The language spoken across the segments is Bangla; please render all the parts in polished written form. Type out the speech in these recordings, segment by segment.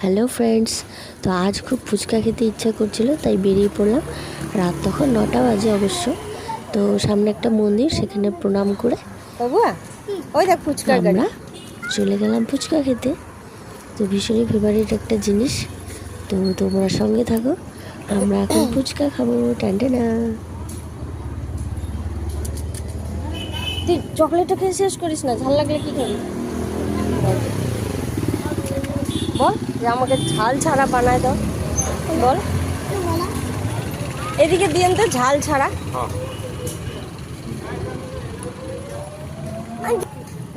হ্যালো ফ্রেন্ডস, তো আজ খুব ফুচকা খেতে ইচ্ছা করছিল, তাই বেরিয়ে পড়লাম। রাত তখন 9টা বাজে অবশ্য। তো সামনে একটা মন্দির, সেখানে প্রণাম করে ওই দেখ ফুচকার গাড়ি। আমরা চলে গেলাম ফুচকা খেতে। তো ভীষণই ফেভারিট একটা জিনিস। তো তোমরা সঙ্গে থাকো, আমরা এখন ফুচকা খাবো। টানটানা। তুই চকলেটটা খেয়ে শেষ করিস না, ঝাল লাগলে কি খাবি? বল যে আমাকে ঝাল ছাড়া বানায় দাও, বল। এদিকে দিয়েন তো ঝাল ছাড়া।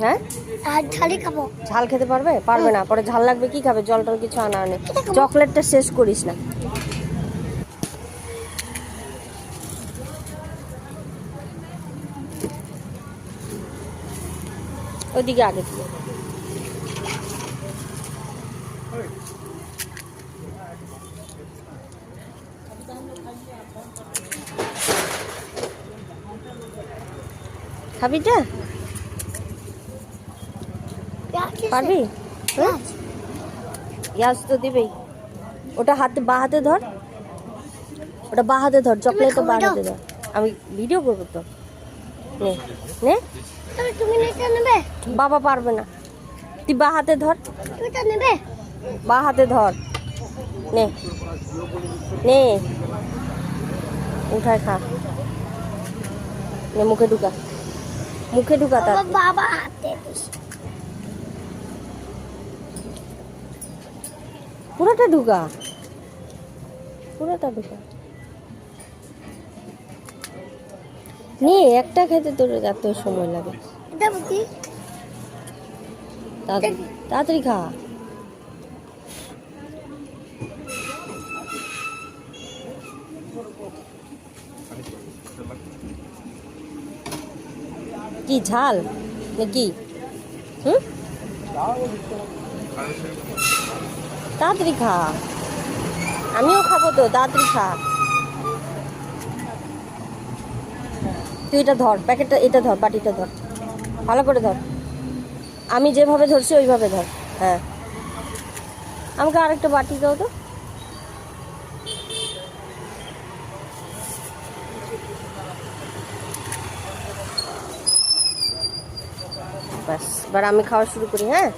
হ্যাঁ, ঝালই খাবো। ঝাল খেতে পারবে না, পরে ঝাল লাগবে কি খাবে? জল টল কিছু আনা নেই। চকলেটটা শেষ করিস না। ওইদিকে আগে দিয়ে খাবিটা পারবি? ইয়াস তো দিবেই। ওটা বা হাতে ধর, ওটা বা হাতে ধর, চকলেটটা বা হাতে ধর। আমি ভিডিও করবো তো। নে নে, তুমি এটা নেবে? বাবা পারবে না, তুই বা হাতে ধর। তুমি এটা নেবে? বা হাতে ধর, নে নে, উঠায় খা। নে, মুখে ঢুকা, মুখে ঢুকা তার। বাবা হাতে দিস। পুরোটা ঢুকা, পুরোটা ঢুকা। নে, একটা খেতে তোর এত সময় লাগে? এটা বুঝি তাড়াতাড়ি তাড়াতাড়ি খা। কি ঝাল নাকি? তাড়াতাড়ি খা, আমিও খাবো তো, তাড়াতাড়ি খা। তুই এটা ধর, প্যাকেটটা এটা ধর, বাটিটা ধর, ভালো করে ধর। আমি যেভাবে ধরছি ওইভাবে ধর। হ্যাঁ, আমাকে আরেকটা বাটি দাও তো। ব্যাস, এবার আমি খাওয়া শুরু করি। হ্যাঁ।